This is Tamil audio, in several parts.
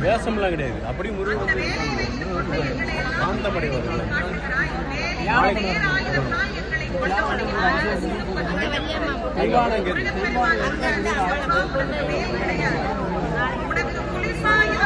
வேஷம்லாம் கிடையாது. அப்படி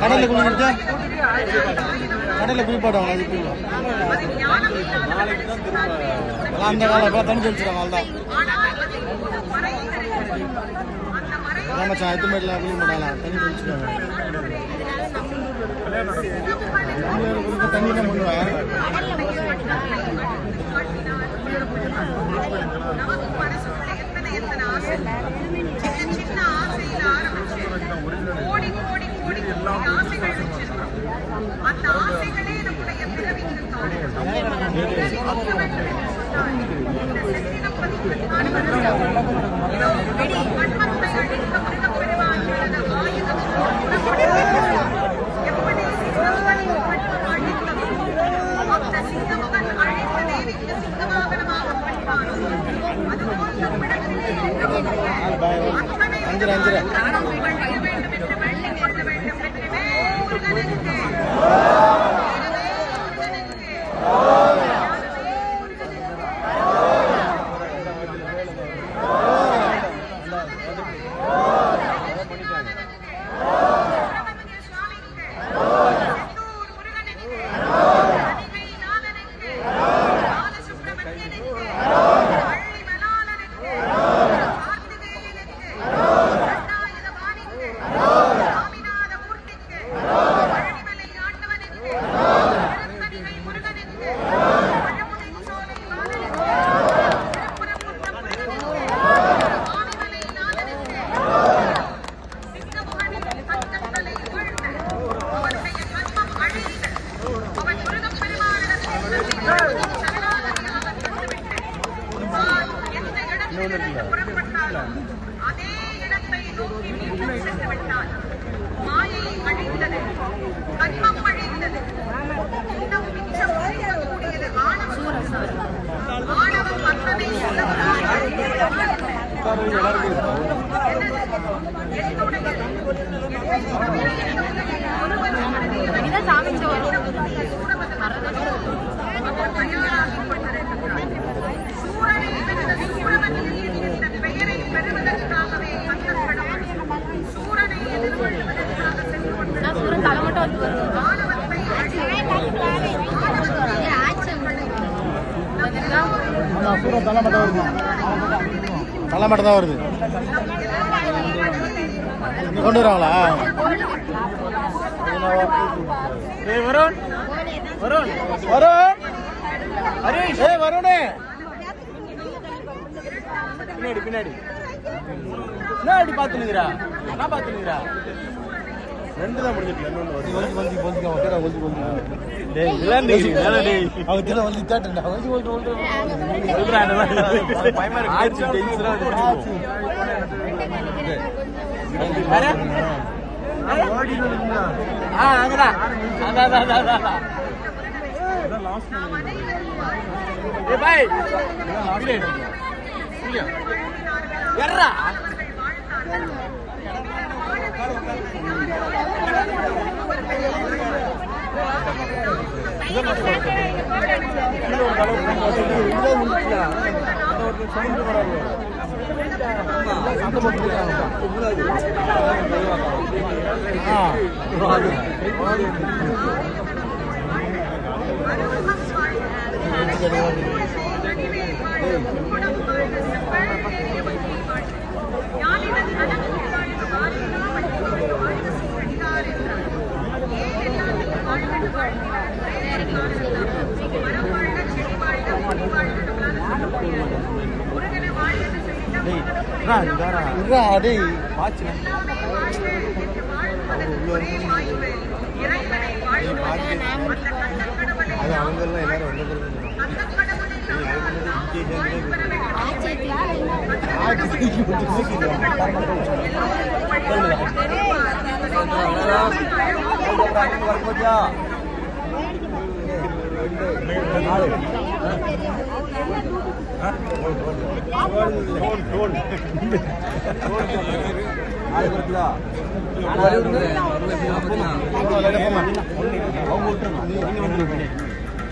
கடல்ல குளிச்சா கடல்ல குளிப்பாடுவாங்க. அந்த காலம் தண்ணி தெளிச்சிருவாங்க. அவ்வளோதான் மச்சான். எத்துமேட்டில் குளிக்க மாட்டாங்களா? தண்ணி தெளிச்சிருவாங்க. தண்ணி தான் பண்ணுவேன். அந்த ஆசைகளே நம்முடைய பிறவிக்கு சுவாமி பெயரை பெறுவதற்காகவே வந்தப்படும் சூரனை எதிர்கொள்வதற்காக தலை மட்டும் தான் வருது. கொண்டு வராங்களா? வருண் வருண் வருண் ஹரீஷ் வருணே பின்னாடி பின்னாடி பின்னாடி பாத்துனுங்கிறா நான் பாத்துனுங்கிறா ரெண்டு தான் முடிஞ்சிட்டு இன்னொன்று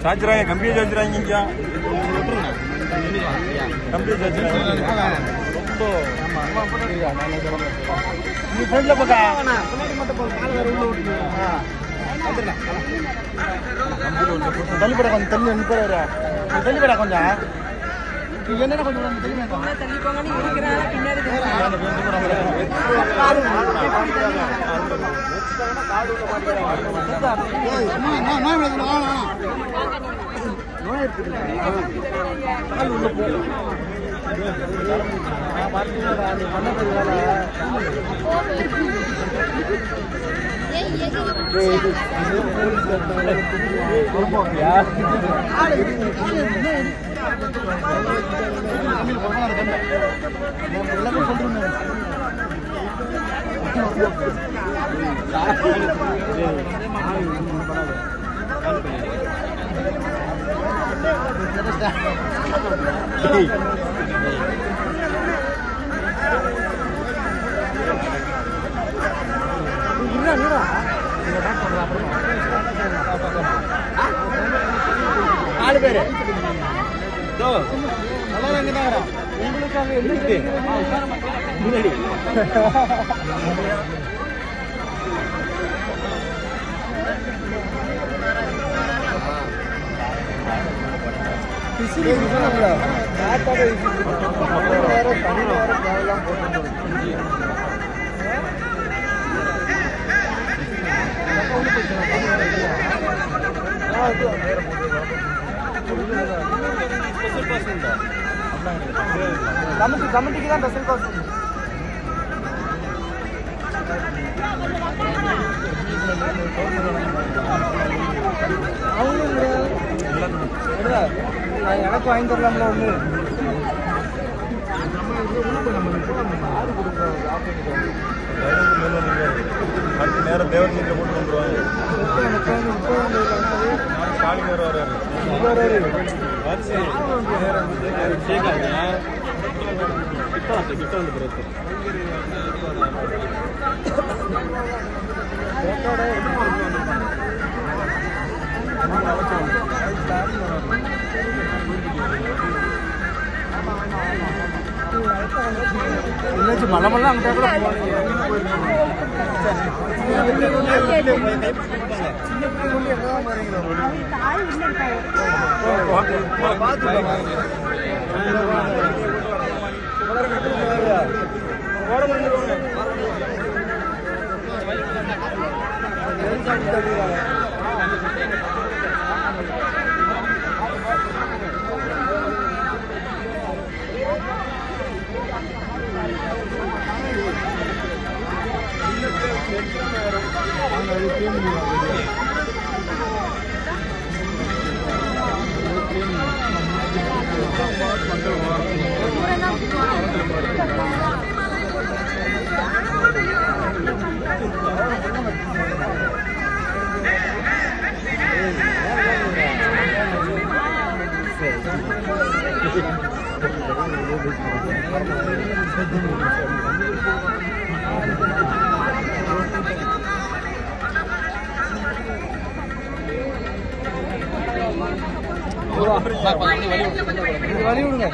சாச்சுறாங்க கம்பியை சாச்சுறாங்க கம்பியை சாச்சுறாங்க தள்ளிப்பட கொஞ்சம் தள்ளி நிற்கிற தள்ளிப்படா கொஞ்சம் என்னென்ன கொஞ்சம் தள்ளி நாலு பேரு உங்களுக்காக என்ன முன்னாடி கமிட்டிக்கு தான் ஸ்பெஷல் பாஸ் எனக்கு வாங்கி தரலாம்ல ஒண்ணு அடுத்த நேரம் தேவர் சீட்ல போட்டு வந்துருவாங்க ஸ்டாலின் வர்றாரு கிட்ட வந்து பிறகு மலமெல்லாம் அங்கே கூட வழி விடுங்க.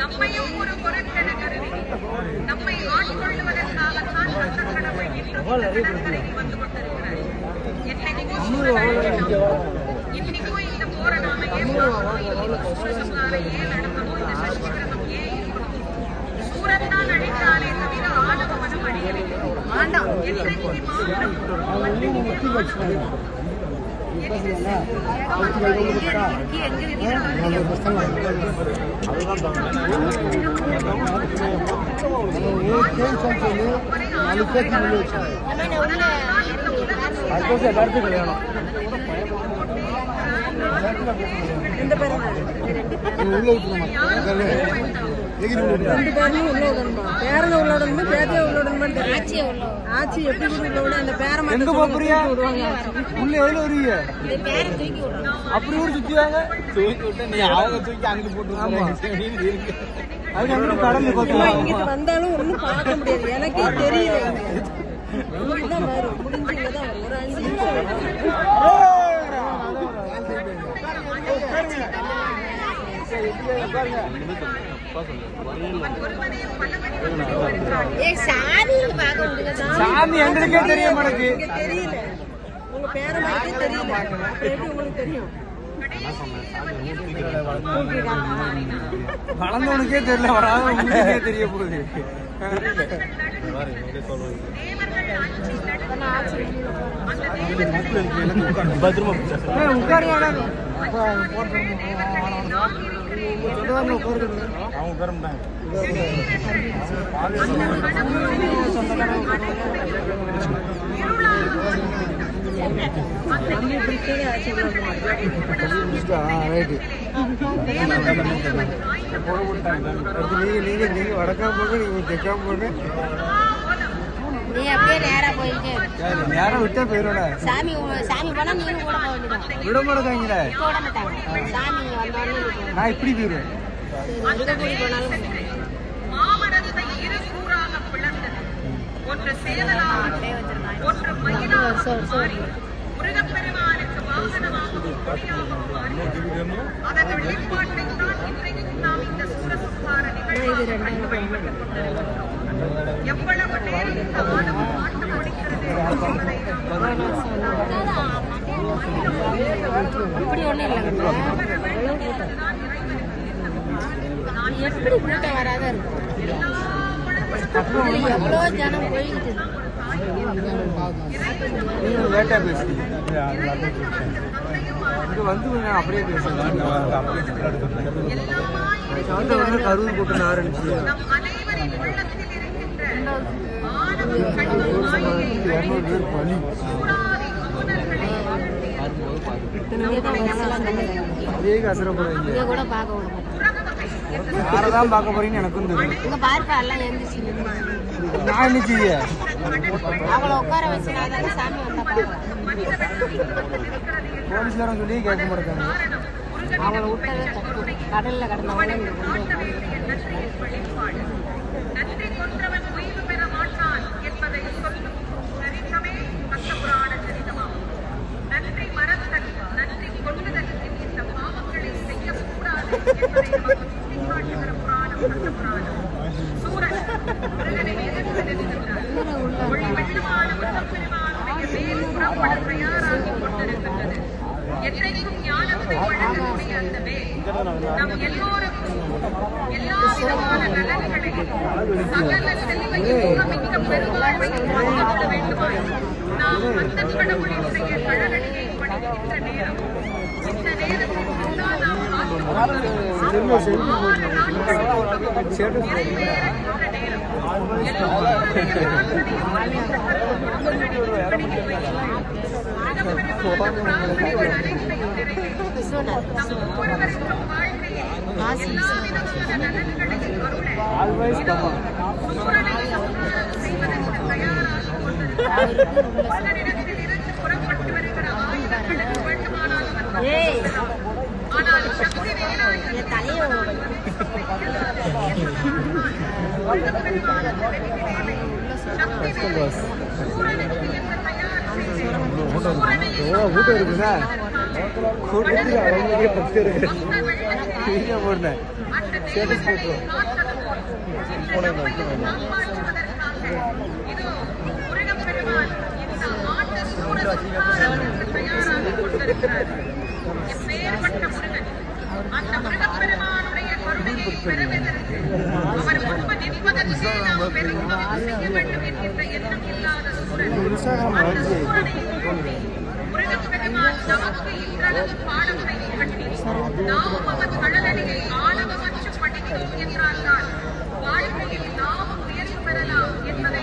நம்மையும் ஒரு பொருட்களை கருதி நம்மை ஆட்கொள்வதற்காகத்தான் அந்த கடவுள் இன்னைக்கு வந்து கொண்டிருக்கிறார். இன்னைக்கோ இந்த போற நாம ஏன் சூரசம்ஹாரம் ஏன் நடத்தமோ, இந்த சஷ்டி விரதம் ஏன் இருக்கணும்? சூரன் தான் அழித்தாலே தவிர ஆணவ மனம் அழியவில்லை. என்றைக்கு மாற்றம் ஆட்சி எப்படி அந்த பேரமா எங்க போறியா உள்ள எவ்வளவு வருவீங்க அப்படி ஒரு சுத்திவாங்க தூக்கி விட்டு நீ அவங்க தூக்கி அங்க போட்டு அது அங்க கடல்ல இங்கிட்டு வந்தாலும் ஒண்ணும் பார்க்க முடியாது. எனக்கே தெரியல. முடிஞ்சுதான் வரும். முடிஞ்சுதான் ஒரு 5 நிமிஷம் சாமி எங்களுக்கே தெரிய மாட்டேங்குது. தெரியல. உங்க பேரமாக்கே தெரியல. எப்படி உங்களுக்கு தெரியும்? வளர்ந்தவனுக்கே தெரியல, வராத உங்களுக்கே தெரிய போகுது. நீங்க வடக்கா போங்க, நீங்க தெக்கா போங்க. நீ அப்படியே நேரா போயிட்டே நேரம் விட்டே போயிடும்ல. சாமி போனா நீனும் கூட போக வேண்டியதான். விட மாட்டாங்களே. போட மாட்டாங்க. சாமி வந்தோடனே நான் இப்படி போயிடுவேன். கூடி போனாலும் மாமனத்தை இரு கூறாக பிளந்தது. ஒன்று சேவலாக ஒன்று மயிலாக மாறி முருகப்பெருமானுக்கு வாகனமாகவும் கொடியாகவும் மாறியது. அதன் வெளிப்பாட்டைத் தான் இன்றைக்கு நாம் இந்த சூரசம்ஹார நிகழ்வாக பயன்படுத்திக் கொண்டிருக்கிறோம். எவ்வளவு நேரம் இந்த ஆணவம் ஆட்டம் பிடிக்கிறது என்பதை இப்படி ஒண்ணும் இல்லை. நான் எப்படி கூட்டம் வராத இருக்கும். எவ்வளோ ஜனம் போய்கிட்டு நீங்க லேட்டா பேசுறீங்க. இங்க வந்து அப்படியே பேசுறேன். கருது போட்டு ஆரம்பிச்சு நம் அனைவரின் உள்ளத்தில் இருக்கின்ற ஆணவம் கண்ணும் மாயையை சூடாதி அமுதர்களை அதே கசர போறீங்க. இங்க கூட பார்க்க விட மாட்டேன். யாரதான் பார்க்க போறீங்கன்னு எனக்கும் தெரியும். இங்க பார்ப்பா எல்லாம் எழுந்துச்சு நான் என்ன செய்ய அவளை உட்கார வச்சு நான் தானே சாமி வந்தா பார்க்கலாம். போலீஸ்காரன் சொல்லி கேட்க மாட்டாங்க. அவளை விட்டதே தப்பு. கடல்ல கடந்தவங்க நன்றி கொன்றவன் ஓய்வு பெற மாட்டான் என்பதை சொல்லும் சரித்தமே பக்தபுராண சரிதமாகும். நன்றி மறத்தல் நன்றி கொள்ளுதல் என்கின்ற பாவங்களை செய்யக்கூடாது என்பதை நமக்கு சுட்டிக்காட்டுகிற புராணம் பக்தபுராணம். சூரன் முருகனை எதிர்த்து நிற்கின்றார். ஒளி வெள்ளமான முருகப்பெருமானுடைய வேல் புறப்பட தயாராகிக் கொண்டிருக்கின்றது. என்றைக்கும் ஞானத்தை வழங்கக்கூடிய அந்த வேல் நம் எல்லோருக்கும் எல்லா விதமான நலன்களையும் சகல செல்வத்தையும் மிக்க பெருவாழ்வையும் வழங்கிவிட வேண்டுமாய் நாம் அந்த கடவுளினுடைய கழலடியை பணிகின்ற நேரம். இந்த நேரத்தில் முன்னால் நாம் நிறைவேறுகின்ற நேரம். எல்லோருடைய புறப்பட்டு வருகிற ஆயுதங்களுக்கு வேண்டுமானால் ஆனால் சக்தி வேலாயுதம் கூட்டம் இருக்குதா? கூட்டத்துக்கு அவங்க பத்து இருக்கு. போடுறேன் ஸ்டேட்டஸ் போட்டுருவோம். அந்த முருகப்பெருமானுடைய கருணையை பெறுவதற்கு அவர் முன்பு நிற்பதற்கே நாம் பெரும்பகம் செய்ய வேண்டும் என்கின்ற எண்ணம் இல்லாத சூரன் அந்த சூரனை போற்றி முருகப்பெருமான் நமக்கு இன்றளவு பாடத்தை கட்டி நாம் அவர் கடலடியை ஆணவமற்று படித்தோம் என்றால்தான் வாழ்க்கையில் நாம் உயர்வு பெறலாம் என்பதை